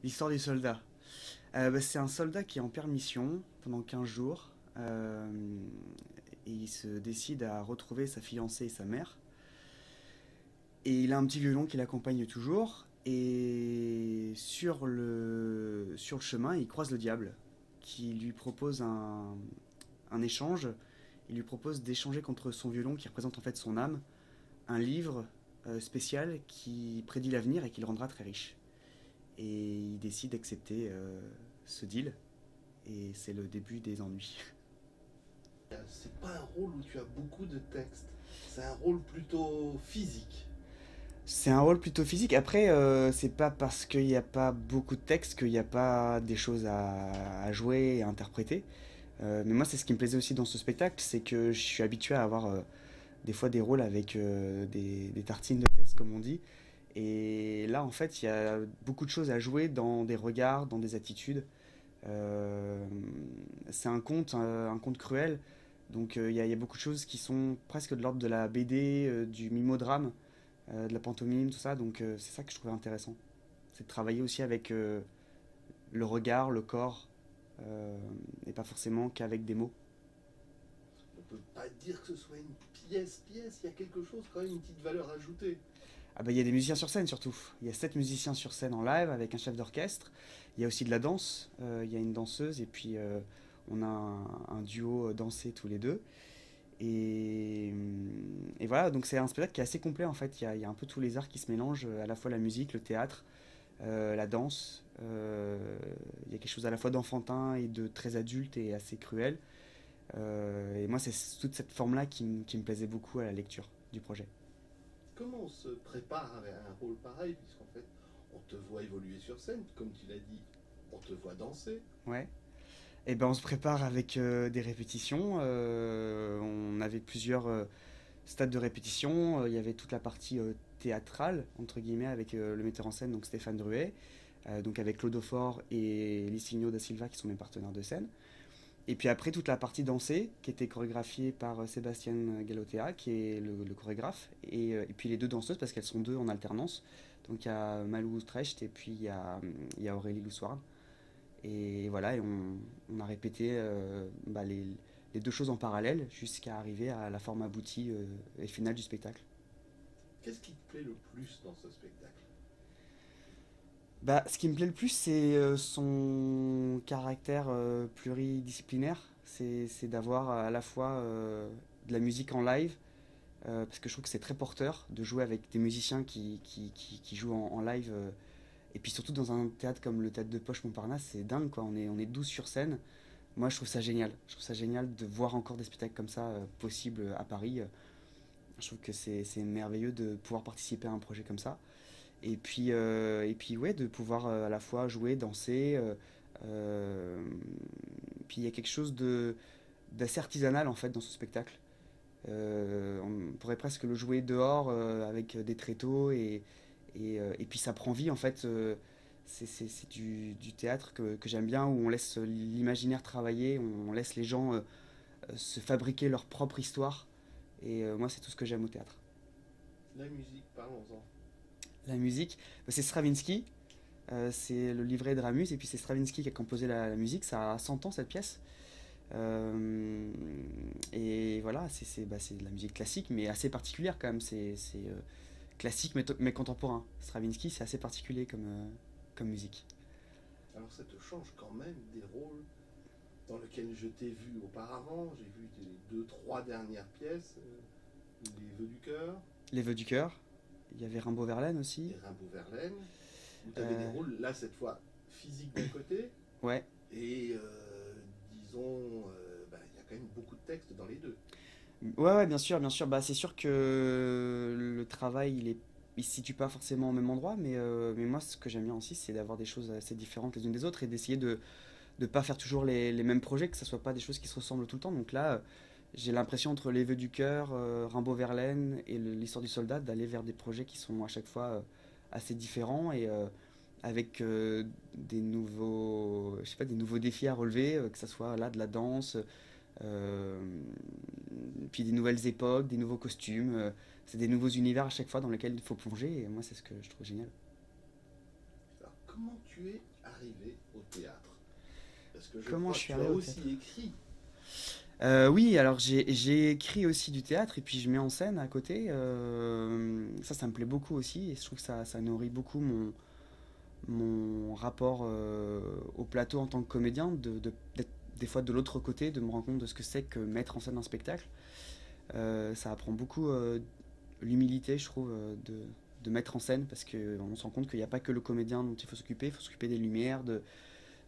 L'histoire du soldat. C'est un soldat qui est en permission pendant 15 jours. Et il se décide à retrouver sa fiancée et sa mère. Et il a un petit violon qui l'accompagne toujours. Et sur le chemin, il croise le diable qui lui propose un échange. Il lui propose d'échanger contre son violon qui représente en fait son âme un livre spécial qui prédit l'avenir et qui le rendra très riche. Et il décide d'accepter ce deal. Et c'est le début des ennuis. C'est pas un rôle où tu as beaucoup de texte, c'est un rôle plutôt physique. C'est un rôle plutôt physique. Après, c'est pas parce qu'il n'y a pas beaucoup de texte qu'il n'y a pas des choses à jouer et à interpréter. Mais moi, c'est ce qui me plaisait aussi dans ce spectacle, c'est que je suis habitué à avoir des fois des rôles avec des tartines de texte, comme on dit. Et là, en fait, il y a beaucoup de choses à jouer dans des regards, dans des attitudes. Euh, c'est un conte cruel. Donc il y a beaucoup de choses qui sont presque de l'ordre de la BD, du mimodrame, de la pantomime, tout ça. Donc c'est ça que je trouvais intéressant. C'est de travailler aussi avec le regard, le corps, et pas forcément qu'avec des mots. On peut pas dire que ce soit une pièce, il y a quelque chose quand même, une petite valeur ajoutée. Ah bah il y a des musiciens sur scène surtout. Il y a 7 musiciens sur scène en live avec un chef d'orchestre. Il y a aussi de la danse. Il y a une danseuse et puis on a un duo dansé tous les deux. Et voilà, donc c'est un spectacle qui est assez complet en fait. Il y a un peu tous les arts qui se mélangent, à la fois la musique, le théâtre, la danse. Il y a quelque chose à la fois d'enfantin et de très adulte et assez cruel. Et moi, c'est toute cette forme-là qui me plaisait beaucoup à la lecture du projet. Comment on se prépare à un rôle pareil, puisqu'en fait, on te voit évoluer sur scène, comme tu l'as dit, on te voit danser. Ouais. Et ben on se prépare avec des répétitions. On avait plusieurs stades de répétition. Il y avait toute la partie théâtrale, entre guillemets, avec le metteur en scène, donc Stéphane Druet, donc avec Claude Aufort et Licigno da Silva, qui sont mes partenaires de scène. Et puis après, toute la partie dansée, qui était chorégraphiée par Sébastien Galotea, qui est le chorégraphe, et puis les deux danseuses, parce qu'elles sont deux en alternance. Donc il y a Malou Trecht et puis il y a Aurélie Loussoirne. Et voilà, on a répété les deux choses en parallèle jusqu'à arriver à la forme aboutie et finale du spectacle. Qu'est-ce qui te plaît le plus dans ce spectacle? Bah, ce qui me plaît le plus, c'est son caractère pluridisciplinaire. C'est d'avoir à la fois de la musique en live, parce que je trouve que c'est très porteur de jouer avec des musiciens qui jouent en live. Et puis surtout dans un théâtre comme le théâtre de Poche Montparnasse, c'est dingue quoi, on est 12 sur scène. Moi je trouve ça génial. Je trouve ça génial de voir encore des spectacles comme ça possibles à Paris. Je trouve que c'est merveilleux de pouvoir participer à un projet comme ça. Et puis ouais, de pouvoir à la fois jouer, danser. Euh, Puis il y a quelque chose d'assez artisanal en fait dans ce spectacle. On pourrait presque le jouer dehors avec des tréteaux et puis ça prend vie en fait. C'est du théâtre que j'aime bien où on laisse l'imaginaire travailler, on laisse les gens se fabriquer leur propre histoire. Et moi, c'est tout ce que j'aime au théâtre. La musique, parlons-en. La musique, bah, c'est Stravinsky, c'est le livret de Ramus, et puis c'est Stravinsky qui a composé la musique. Ça a 100 ans cette pièce. Et voilà, c'est de la musique classique, mais assez particulière quand même. C'est classique mais contemporain. Stravinsky, c'est assez particulier comme musique. Alors ça te change quand même des rôles dans lesquels je t'ai vu auparavant. J'ai vu tes deux, trois dernières pièces, Les Vœux du Cœur, Les Vœux du Cœur, il y avait Rimbaud Verlaine aussi. et Rimbaud-Verlaine, où tu avais des Euh, rôles, là cette fois, physiques d'un côté, ouais. et disons, il y a quand même beaucoup de texte dans les deux. Ouais, ouais, bien sûr, bien sûr. Bah, c'est sûr que le travail, il se situe pas forcément au même endroit, mais moi, ce que j'aime bien aussi, c'est d'avoir des choses assez différentes les unes des autres et d'essayer de pas faire toujours les mêmes projets, que ça soit pas des choses qui se ressemblent tout le temps. Donc là, j'ai l'impression entre Les Vœux du Cœur, Rimbaud Verlaine et l'Histoire du Soldat d'aller vers des projets qui sont à chaque fois assez différents et avec je sais pas, des nouveaux défis à relever, que ça soit là de la danse, euh, puis des nouvelles époques, des nouveaux costumes. C'est des nouveaux univers à chaque fois dans lesquels il faut plonger et moi c'est ce que je trouve génial. Alors, comment tu es arrivé au théâtre? Parce que je Comment crois je que suis tu as arrivé au aussi théâtre? écrit. Oui, alors j'ai écrit aussi du théâtre et puis je mets en scène à côté. Ça me plaît beaucoup aussi et je trouve que ça nourrit beaucoup mon rapport au plateau en tant que comédien, d'être des fois de l'autre côté, de me rendre compte de ce que c'est que mettre en scène un spectacle. Ça apprend beaucoup l'humilité, je trouve, de mettre en scène parce qu'on se rend compte qu'il n'y a pas que le comédien dont il faut s'occuper des lumières,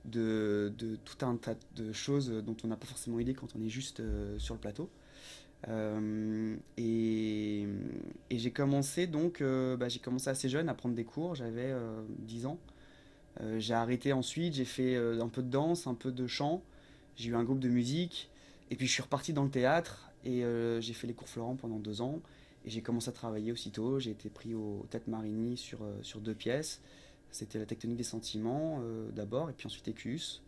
de tout un tas de choses dont on n'a pas forcément idée quand on est juste sur le plateau. Et j'ai commencé donc, j'ai commencé assez jeune à prendre des cours, j'avais 10 ans. J'ai arrêté ensuite, j'ai fait un peu de danse, un peu de chant, j'ai eu un groupe de musique, et puis je suis reparti dans le théâtre, et j'ai fait les cours Florent pendant 2 ans, et j'ai commencé à travailler aussitôt, j'ai été pris au Tête Marigny sur 2 pièces, c'était la tectonique des sentiments d'abord, et puis ensuite Écus.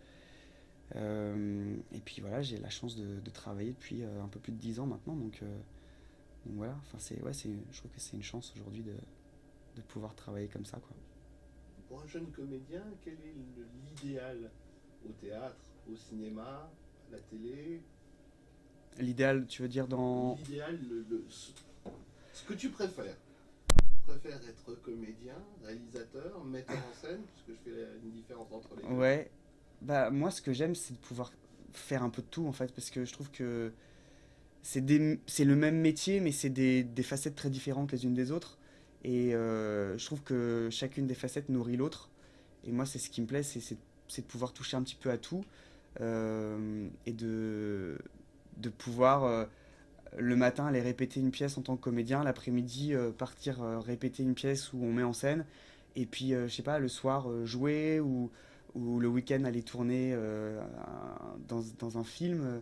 Et puis voilà, j'ai la chance de travailler depuis un peu plus de 10 ans maintenant, donc voilà, enfin, je trouve que c'est une chance aujourd'hui de pouvoir travailler comme ça, quoi. Pour un jeune comédien, quel est l'idéal au théâtre, au cinéma, à la télé? L'idéal, tu veux dire dans... L'idéal, ce que tu préfères. Tu préfères être comédien, réalisateur, metteur en scène, puisque je fais une différence entre les deux. Ouais, bah moi ce que j'aime c'est de pouvoir faire un peu de tout en fait, parce que je trouve que c'est le même métier mais c'est des facettes très différentes les unes des autres. Et je trouve que chacune des facettes nourrit l'autre. Et moi c'est ce qui me plaît, c'est de pouvoir toucher un petit peu à tout et de pouvoir le matin aller répéter une pièce en tant que comédien, l'après-midi partir répéter une pièce où on met en scène, et puis je sais pas, le soir jouer ou le week-end aller tourner dans un film.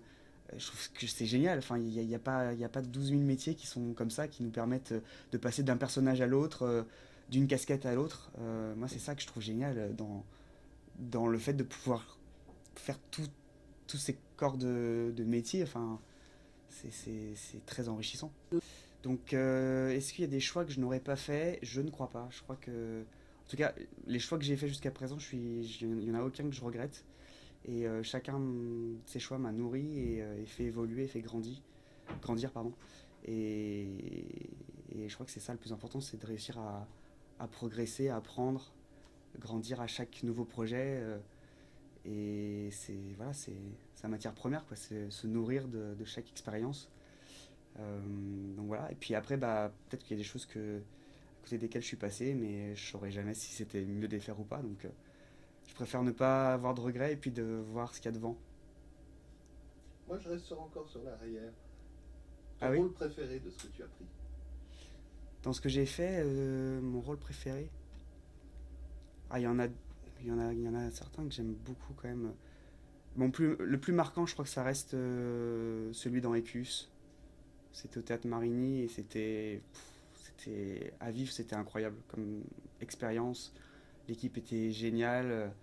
Je trouve que c'est génial. Enfin, il y a pas 12 000 métiers qui sont comme ça, qui nous permettent de passer d'un personnage à l'autre, d'une casquette à l'autre. Moi, c'est ça que je trouve génial dans le fait de pouvoir faire tous ces corps de métier. Enfin, c'est très enrichissant. Donc, est-ce qu'il y a des choix que je n'aurais pas fait? Je ne crois pas. Je crois que, en tout cas, les choix que j'ai faits jusqu'à présent, il n'y en a aucun que je regrette. Et chacun de ces choix m'a nourri et fait évoluer, fait grandir, pardon. Et je crois que c'est ça le plus important, c'est de réussir à progresser, à apprendre, grandir à chaque nouveau projet. Et c'est sa matière première, quoi, c'est se nourrir de chaque expérience. Donc voilà, et puis après, peut-être qu'il y a des choses à côté desquelles je suis passé, mais je saurais jamais si c'était mieux de les faire ou pas. Donc je préfère ne pas avoir de regrets et puis de voir ce qu'il y a devant. Moi, je reste encore sur l'arrière. Ah Ton oui? rôle préféré de ce que tu as pris? Dans ce que j'ai fait, mon rôle préféré. Ah, il y en a certains que j'aime beaucoup quand même. Le plus marquant, je crois que ça reste celui dans Écus. C'était au Théâtre Marigny et c'était à vivre, c'était incroyable comme expérience. L'équipe était géniale,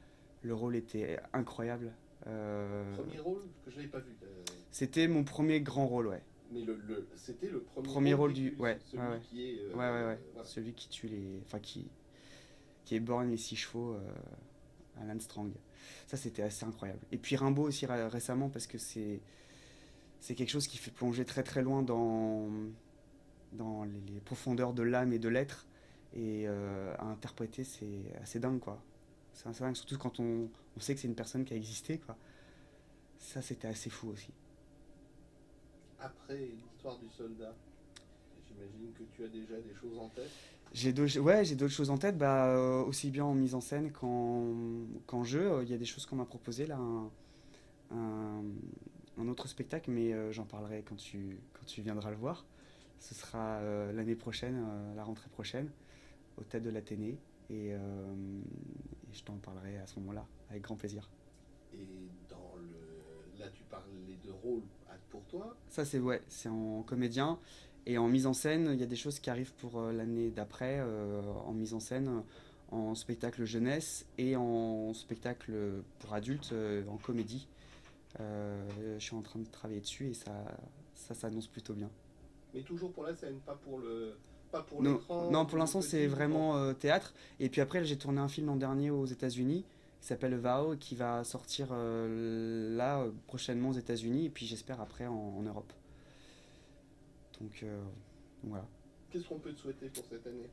le rôle était incroyable. Premier rôle que je n'avais pas vu. C'était mon premier grand rôle, ouais. Mais c'était le premier Premier rôle rôle du. d'Écus, Ouais, celui ouais, ouais. qui est. Ouais, ouais, ouais. Voilà. Celui qui tue les. Enfin, qui éborgne les 6 chevaux, Alan Strang. Ça, c'était assez incroyable. Et puis Rimbaud aussi récemment, parce que c'est quelque chose qui fait plonger très très loin dans les profondeurs de l'âme et de l'être. Et à interpréter, c'est assez dingue, quoi. C'est assez dingue, surtout quand on sait que c'est une personne qui a existé, quoi. Ça, c'était assez fou aussi. Après l'histoire du soldat, j'imagine que tu as déjà des choses en tête. J'ai d'autres choses en tête, aussi bien en mise en scène qu'en jeu. Il y a des choses qu'on m'a proposées là, un, un autre spectacle, mais j'en parlerai quand tu viendras le voir. Ce sera l'année prochaine, la rentrée prochaine, au Théâtre de l'Athénée, et je t'en parlerai à ce moment-là, avec grand plaisir. Et là, tu parlais de rôle pour toi. Ça, c'est en comédien. Et en mise en scène, il y a des choses qui arrivent pour l'année d'après, en mise en scène, en spectacle jeunesse et en spectacle pour adultes, en comédie. Je suis en train de travailler dessus et ça s'annonce plutôt bien. Mais toujours pour la scène, pas pour Pas pour Non, l'écran, non, pour pour le l'instant c'est petit écran. vraiment théâtre. Et puis après j'ai tourné un film l'an dernier aux États-Unis qui s'appelle Vow qui va sortir là prochainement aux États-Unis et puis j'espère après en Europe. Donc voilà. Qu'est-ce qu'on peut te souhaiter pour cette année?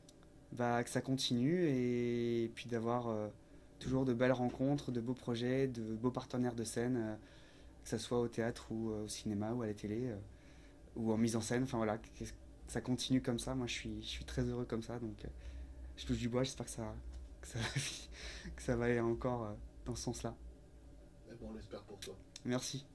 Bah, que ça continue et puis d'avoir toujours de belles rencontres, de beaux projets, de beaux partenaires de scène, que ça soit au théâtre ou au cinéma ou à la télé ou en mise en scène. Enfin voilà, que ça continue comme ça. Moi je suis très heureux comme ça donc je touche du bois, j'espère que ça, que ça va aller encore dans ce sens-là. Eh ben, on l'espère pour toi. Merci.